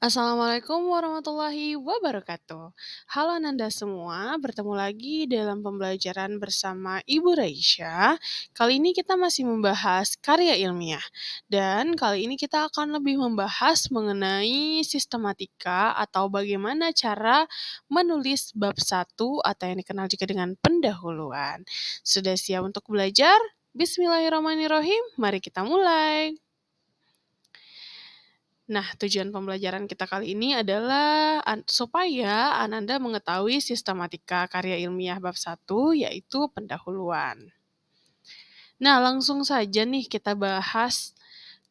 Assalamualaikum warahmatullahi wabarakatuh. Halo Ananda semua, bertemu lagi dalam pembelajaran bersama Ibu Raisya. Kali ini kita masih membahas karya ilmiah. Dan kali ini kita akan lebih membahas mengenai sistematika atau bagaimana cara menulis bab 1 atau yang dikenal juga dengan pendahuluan. Sudah siap untuk belajar? Bismillahirrahmanirrahim, mari kita mulai. Nah, tujuan pembelajaran kita kali ini adalah supaya Ananda mengetahui sistematika karya ilmiah bab 1, yaitu pendahuluan. Nah, langsung saja nih kita bahas.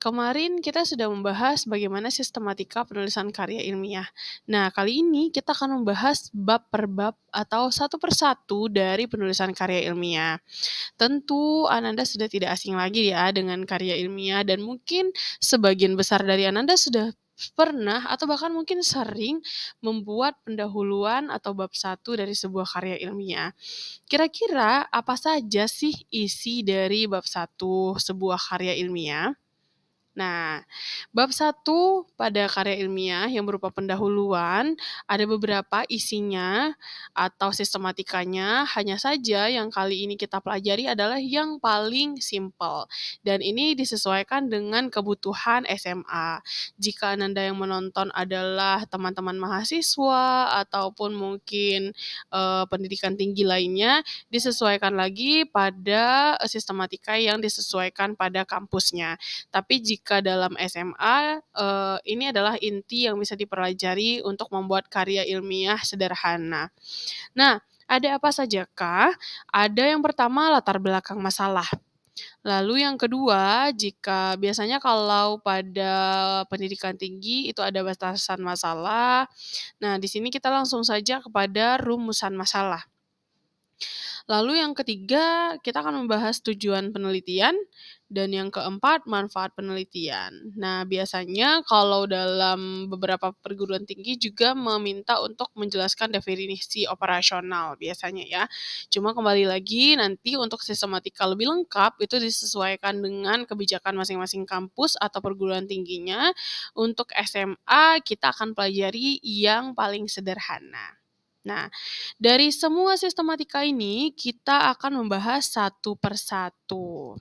Kemarin kita sudah membahas bagaimana sistematika penulisan karya ilmiah. Nah, kali ini kita akan membahas bab per bab atau satu persatu dari penulisan karya ilmiah. Tentu Ananda sudah tidak asing lagi ya dengan karya ilmiah dan mungkin sebagian besar dari Ananda sudah pernah atau bahkan mungkin sering membuat pendahuluan atau bab 1 dari sebuah karya ilmiah. Kira-kira apa saja sih isi dari bab 1 sebuah karya ilmiah? Nah, bab 1 pada karya ilmiah yang berupa pendahuluan, ada beberapa isinya atau sistematikanya, hanya saja yang kali ini kita pelajari adalah yang paling simpel. Dan ini disesuaikan dengan kebutuhan SMA. Jika Ananda yang menonton adalah teman-teman mahasiswa ataupun mungkin pendidikan tinggi lainnya, disesuaikan lagi pada sistematika yang disesuaikan pada kampusnya. Tapi jika dalam SMA, ini adalah inti yang bisa dipelajari untuk membuat karya ilmiah sederhana. Nah, ada apa sajakah? Ada yang pertama latar belakang masalah. Lalu yang kedua, jika biasanya kalau pada pendidikan tinggi itu ada batasan masalah. Nah, di sini kita langsung saja kepada rumusan masalah. Lalu yang ketiga, kita akan membahas tujuan penelitian, dan yang keempat, manfaat penelitian. Nah, biasanya kalau dalam beberapa perguruan tinggi juga meminta untuk menjelaskan definisi operasional biasanya ya. Cuma kembali lagi nanti untuk sistematika lebih lengkap itu disesuaikan dengan kebijakan masing-masing kampus atau perguruan tingginya. Untuk SMA kita akan pelajari yang paling sederhana. Nah, dari semua sistematika ini, kita akan membahas satu persatu.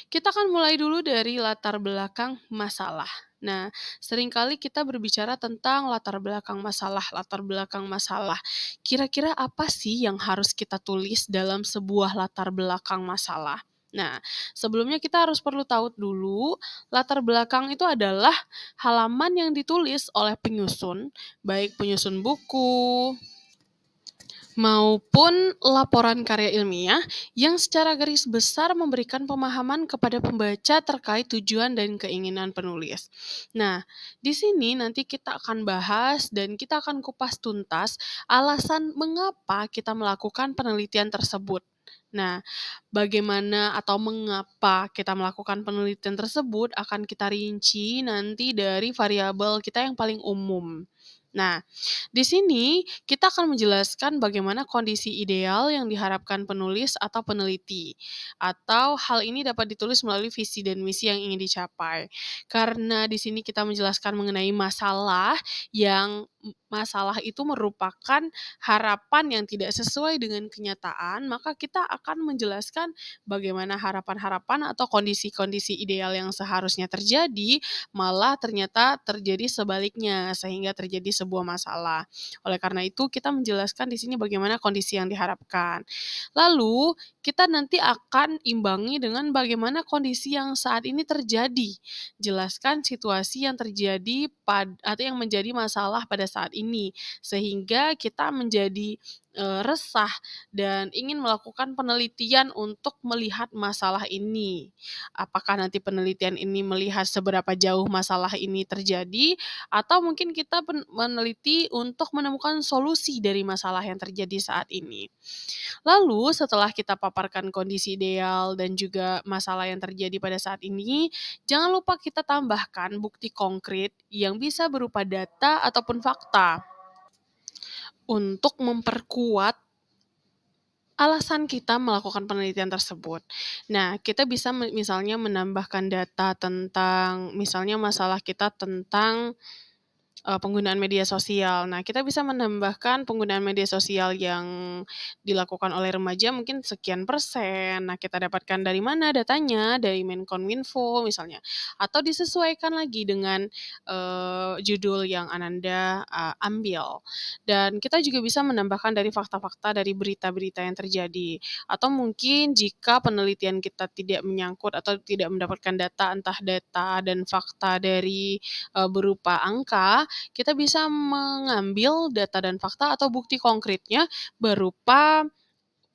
Kita akan mulai dulu dari latar belakang masalah. Nah, seringkali kita berbicara tentang latar belakang masalah, latar belakang masalah. Kira-kira apa sih yang harus kita tulis dalam sebuah latar belakang masalah? Nah, sebelumnya kita harus perlu tahu dulu, latar belakang itu adalah halaman yang ditulis oleh penyusun, baik penyusun buku, maupun laporan karya ilmiah yang secara garis besar memberikan pemahaman kepada pembaca terkait tujuan dan keinginan penulis. Nah, di sini nanti kita akan bahas dan kita akan kupas tuntas alasan mengapa kita melakukan penelitian tersebut. Nah, bagaimana atau mengapa kita melakukan penelitian tersebut akan kita rinci nanti dari variabel kita yang paling umum. Nah, di sini kita akan menjelaskan bagaimana kondisi ideal yang diharapkan penulis atau peneliti, atau hal ini dapat ditulis melalui visi dan misi yang ingin dicapai. Karena di sini kita menjelaskan mengenai masalah yang masalah itu merupakan harapan yang tidak sesuai dengan kenyataan, maka kita akan menjelaskan bagaimana harapan-harapan atau kondisi-kondisi ideal yang seharusnya terjadi, malah ternyata terjadi sebaliknya, sehingga terjadi sebuah masalah. Oleh karena itu, kita menjelaskan di sini bagaimana kondisi yang diharapkan. Lalu, kita nanti akan imbangi dengan bagaimana kondisi yang saat ini terjadi. Jelaskan situasi yang terjadi atau yang menjadi masalah pada saat ini, sehingga kita menjadi resah dan ingin melakukan penelitian untuk melihat masalah ini. Apakah nanti penelitian ini melihat seberapa jauh masalah ini terjadi, atau mungkin kita meneliti untuk menemukan solusi dari masalah yang terjadi saat ini. Lalu setelah kita paparkan kondisi ideal dan juga masalah yang terjadi pada saat ini, jangan lupa kita tambahkan bukti konkret yang bisa berupa data ataupun fakta untuk memperkuat alasan kita melakukan penelitian tersebut. Nah, kita bisa misalnya menambahkan data tentang misalnya masalah kita tentang penggunaan media sosial. Nah, kita bisa menambahkan penggunaan media sosial yang dilakukan oleh remaja mungkin sekian persen. Nah, kita dapatkan dari mana datanya? Dari Menkominfo misalnya. Atau disesuaikan lagi dengan judul yang Ananda ambil. Dan kita juga bisa menambahkan dari fakta-fakta dari berita-berita yang terjadi. Atau mungkin jika penelitian kita tidak menyangkut atau tidak mendapatkan data, entah data dan fakta dari berupa angka, kita bisa mengambil data dan fakta atau bukti konkretnya berupa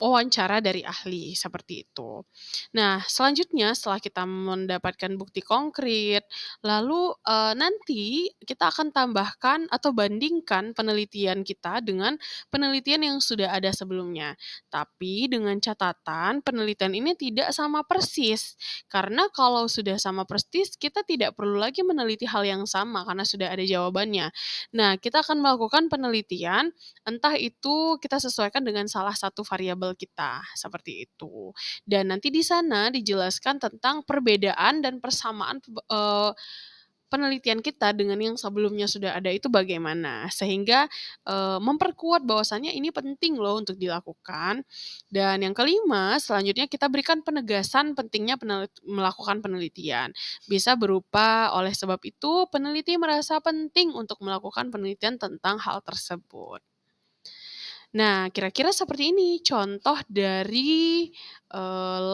wawancara dari ahli, seperti itu. Nah, selanjutnya setelah kita mendapatkan bukti konkret, lalu, nanti kita akan tambahkan atau bandingkan penelitian kita dengan penelitian yang sudah ada sebelumnya. Tapi dengan catatan penelitian ini tidak sama persis, karena kalau sudah sama persis, kita tidak perlu lagi meneliti hal yang sama karena sudah ada jawabannya. Nah, kita akan melakukan penelitian entah itu kita sesuaikan dengan salah satu variabel kita, seperti itu. Dan nanti di sana dijelaskan tentang perbedaan dan persamaan penelitian kita dengan yang sebelumnya sudah ada itu bagaimana. Sehingga, memperkuat bahwasannya ini penting loh untuk dilakukan. Dan yang kelima, selanjutnya kita berikan penegasan pentingnya melakukan penelitian. Bisa berupa, oleh sebab itu peneliti merasa penting untuk melakukan penelitian tentang hal tersebut. Nah, kira-kira seperti ini contoh dari,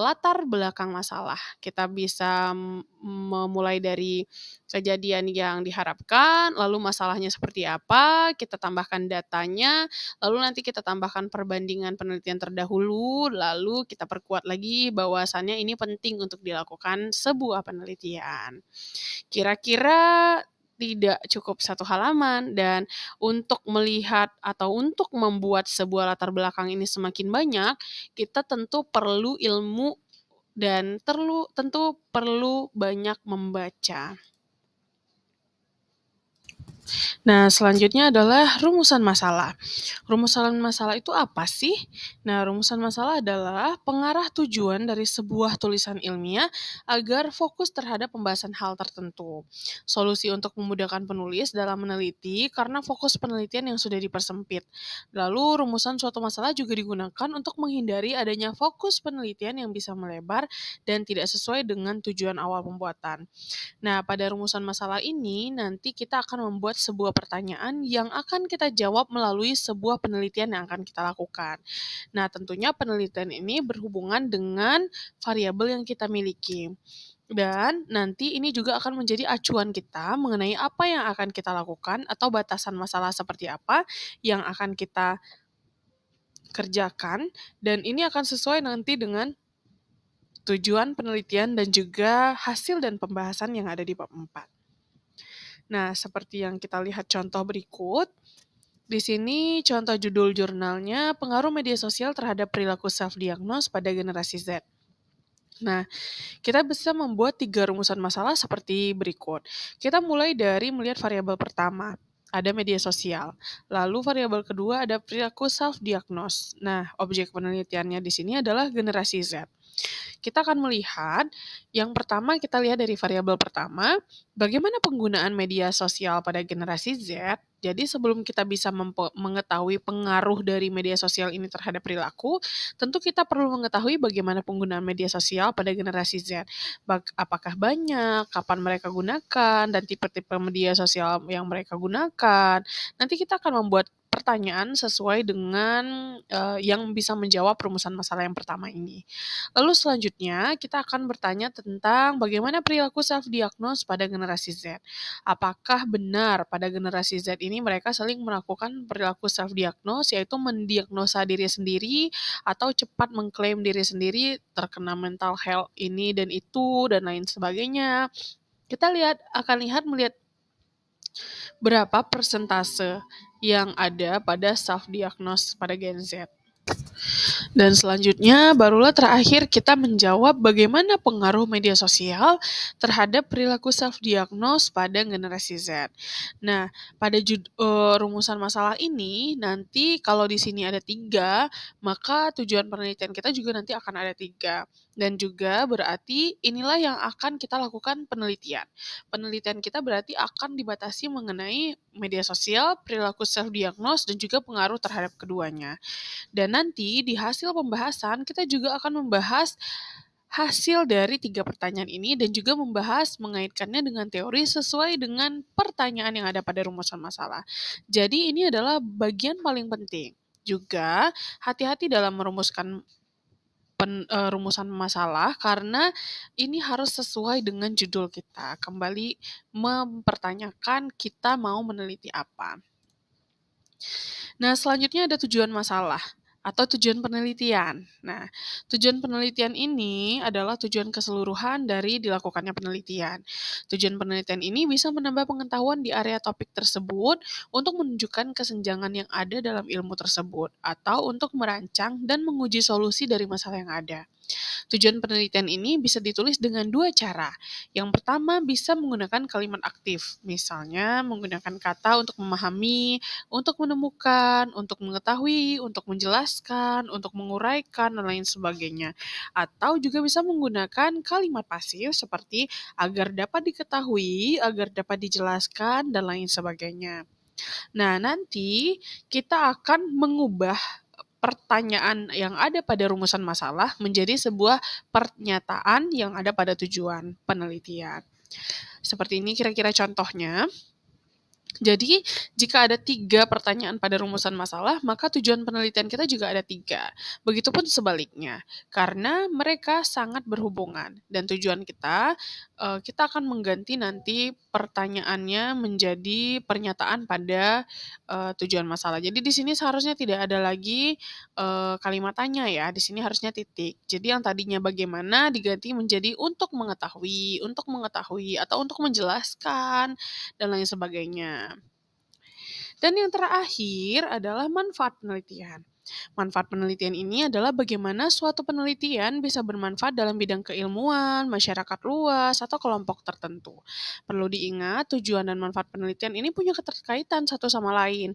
latar belakang masalah. Kita bisa memulai dari kejadian yang diharapkan, lalu masalahnya seperti apa, kita tambahkan datanya, lalu nanti kita tambahkan perbandingan penelitian terdahulu, lalu kita perkuat lagi bahwasannya ini penting untuk dilakukan sebuah penelitian. Kira-kira tidak cukup satu halaman dan untuk melihat atau untuk membuat sebuah latar belakang ini semakin banyak, kita tentu perlu ilmu dan tentu perlu banyak membaca. Nah, selanjutnya adalah rumusan masalah. Rumusan masalah itu apa sih? Nah, rumusan masalah adalah pengarah tujuan dari sebuah tulisan ilmiah agar fokus terhadap pembahasan hal tertentu. Solusi untuk memudahkan penulis dalam meneliti karena fokus penelitian yang sudah dipersempit. Lalu, rumusan suatu masalah juga digunakan untuk menghindari adanya fokus penelitian yang bisa melebar dan tidak sesuai dengan tujuan awal pembuatan. Nah, pada rumusan masalah ini, nanti kita akan membuat sebuah pertanyaan yang akan kita jawab melalui sebuah penelitian yang akan kita lakukan. Nah, tentunya penelitian ini berhubungan dengan variabel yang kita miliki. Dan nanti ini juga akan menjadi acuan kita mengenai apa yang akan kita lakukan atau batasan masalah seperti apa yang akan kita kerjakan, dan ini akan sesuai nanti dengan tujuan penelitian dan juga hasil dan pembahasan yang ada di bab 4. Nah, seperti yang kita lihat contoh berikut, di sini contoh judul jurnalnya, pengaruh media sosial terhadap perilaku self-diagnose pada generasi Z. Nah, kita bisa membuat 3 rumusan masalah seperti berikut. Kita mulai dari melihat variabel pertama, ada media sosial. Lalu variabel kedua ada perilaku self-diagnose. Nah, objek penelitiannya di sini adalah generasi Z. Kita akan melihat, yang pertama kita lihat dari variabel pertama, bagaimana penggunaan media sosial pada generasi Z. Jadi sebelum kita bisa mengetahui pengaruh dari media sosial ini terhadap perilaku, tentu kita perlu mengetahui bagaimana penggunaan media sosial pada generasi Z. Apakah banyak, kapan mereka gunakan, dan tipe-tipe media sosial yang mereka gunakan. Nanti kita akan membuat pertanyaan sesuai dengan yang bisa menjawab rumusan masalah yang pertama ini. Lalu selanjutnya kita akan bertanya tentang bagaimana perilaku self-diagnose pada generasi Z. Apakah benar pada generasi Z ini mereka saling melakukan perilaku self-diagnose, yaitu mendiagnosa diri sendiri atau cepat mengklaim diri sendiri terkena mental health ini dan itu dan lain sebagainya. Kita akan melihat berapa persentase yang ada pada self-diagnose pada Gen Z. Dan selanjutnya, barulah terakhir kita menjawab bagaimana pengaruh media sosial terhadap perilaku self-diagnose pada generasi Z. Nah, pada rumusan masalah ini, nanti kalau di sini ada 3, maka tujuan penelitian kita juga nanti akan ada 3. Dan juga berarti inilah yang akan kita lakukan penelitian. Penelitian kita berarti akan dibatasi mengenai media sosial, perilaku self-diagnose, dan juga pengaruh terhadap keduanya. Dan nanti di hasil pembahasan kita juga akan membahas hasil dari 3 pertanyaan ini dan juga membahas mengaitkannya dengan teori sesuai dengan pertanyaan yang ada pada rumusan masalah. Jadi ini adalah bagian paling penting. Juga hati-hati dalam merumuskan rumusan masalah karena ini harus sesuai dengan judul kita. Kembali mempertanyakan kita mau meneliti apa. Nah, selanjutnya ada tujuan masalah atau tujuan penelitian. Nah, tujuan penelitian ini adalah tujuan keseluruhan dari dilakukannya penelitian. Tujuan penelitian ini bisa menambah pengetahuan di area topik tersebut untuk menunjukkan kesenjangan yang ada dalam ilmu tersebut atau untuk merancang dan menguji solusi dari masalah yang ada. Tujuan penelitian ini bisa ditulis dengan 2 cara. Yang pertama bisa menggunakan kalimat aktif, misalnya menggunakan kata untuk memahami, untuk menemukan, untuk mengetahui, untuk menjelaskan, untuk menguraikan, dan lain sebagainya. Atau juga bisa menggunakan kalimat pasif seperti agar dapat diketahui, agar dapat dijelaskan, dan lain sebagainya. Nah, nanti kita akan mengubah pertanyaan yang ada pada rumusan masalah menjadi sebuah pernyataan yang ada pada tujuan penelitian. Seperti ini kira-kira contohnya. Jadi, jika ada 3 pertanyaan pada rumusan masalah, maka tujuan penelitian kita juga ada 3. Begitupun sebaliknya, karena mereka sangat berhubungan. Dan tujuan kita akan mengganti nanti pertanyaannya menjadi pernyataan pada tujuan masalah. Jadi di sini seharusnya tidak ada lagi kalimat tanya ya, di sini harusnya titik. Jadi yang tadinya bagaimana diganti menjadi untuk mengetahui, atau untuk menjelaskan, dan lain sebagainya. Dan yang terakhir adalah manfaat penelitian. Manfaat penelitian ini adalah bagaimana suatu penelitian bisa bermanfaat dalam bidang keilmuan, masyarakat luas, atau kelompok tertentu. Perlu diingat, tujuan dan manfaat penelitian ini punya keterkaitan satu sama lain,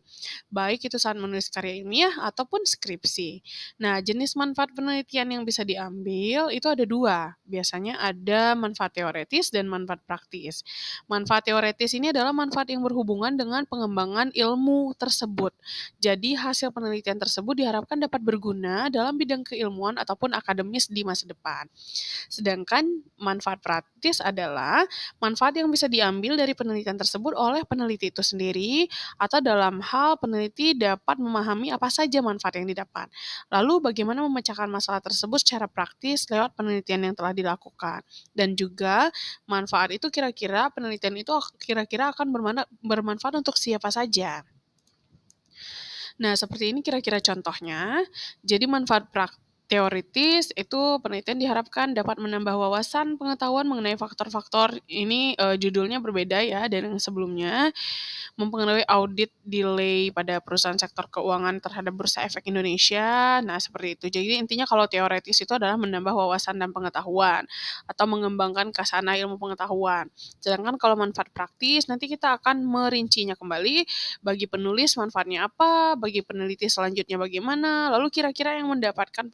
baik itu saat menulis karya ilmiah ataupun skripsi. Nah, jenis manfaat penelitian yang bisa diambil itu ada 2. Biasanya ada manfaat teoretis dan manfaat praktis. Manfaat teoretis ini adalah manfaat yang berhubungan dengan pengembangan ilmu tersebut. Jadi, hasil penelitian tersebut diharapkan dapat berguna dalam bidang keilmuan ataupun akademis di masa depan. Sedangkan manfaat praktis adalah manfaat yang bisa diambil dari penelitian tersebut oleh peneliti itu sendiri atau dalam hal peneliti dapat memahami apa saja manfaat yang didapat. Lalu bagaimana memecahkan masalah tersebut secara praktis lewat penelitian yang telah dilakukan. Dan juga manfaat itu penelitian itu kira-kira akan bermanfaat untuk siapa saja. Nah, seperti ini kira-kira contohnya. Jadi manfaat teoritis itu penelitian diharapkan dapat menambah wawasan pengetahuan mengenai faktor-faktor ini judulnya berbeda ya dari yang sebelumnya. Mempengaruhi audit delay pada perusahaan sektor keuangan terhadap Bursa Efek Indonesia. Nah, seperti itu. Jadi intinya kalau teoritis itu adalah menambah wawasan dan pengetahuan atau mengembangkan khazanah ilmu pengetahuan. Sedangkan kalau manfaat praktis nanti kita akan merincinya kembali bagi penulis manfaatnya apa, bagi peneliti selanjutnya bagaimana, lalu kira-kira yang mendapatkan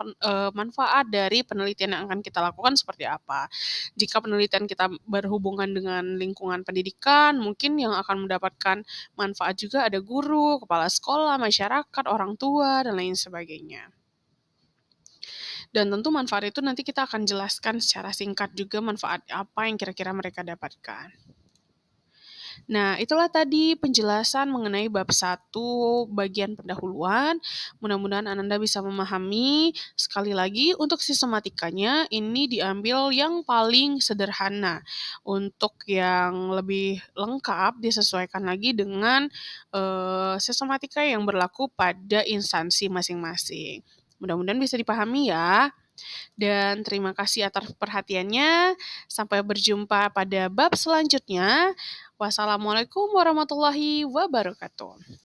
manfaat dari penelitian yang akan kita lakukan seperti apa. Jika penelitian kita berhubungan dengan lingkungan pendidikan, mungkin yang akan mendapatkan manfaat juga ada guru, kepala sekolah, masyarakat, orang tua, dan lain sebagainya. Dan tentu manfaat itu nanti kita akan jelaskan secara singkat juga manfaat apa yang kira-kira mereka dapatkan. Nah, itulah tadi penjelasan mengenai bab 1 bagian pendahuluan. Mudah-mudahan Ananda bisa memahami. Sekali lagi, untuk sistematikanya ini diambil yang paling sederhana. Untuk yang lebih lengkap disesuaikan lagi dengan sistematika yang berlaku pada instansi masing-masing. Mudah-mudahan bisa dipahami ya. Dan terima kasih atas perhatiannya. Sampai berjumpa pada bab selanjutnya. Wassalamualaikum warahmatullahi wabarakatuh.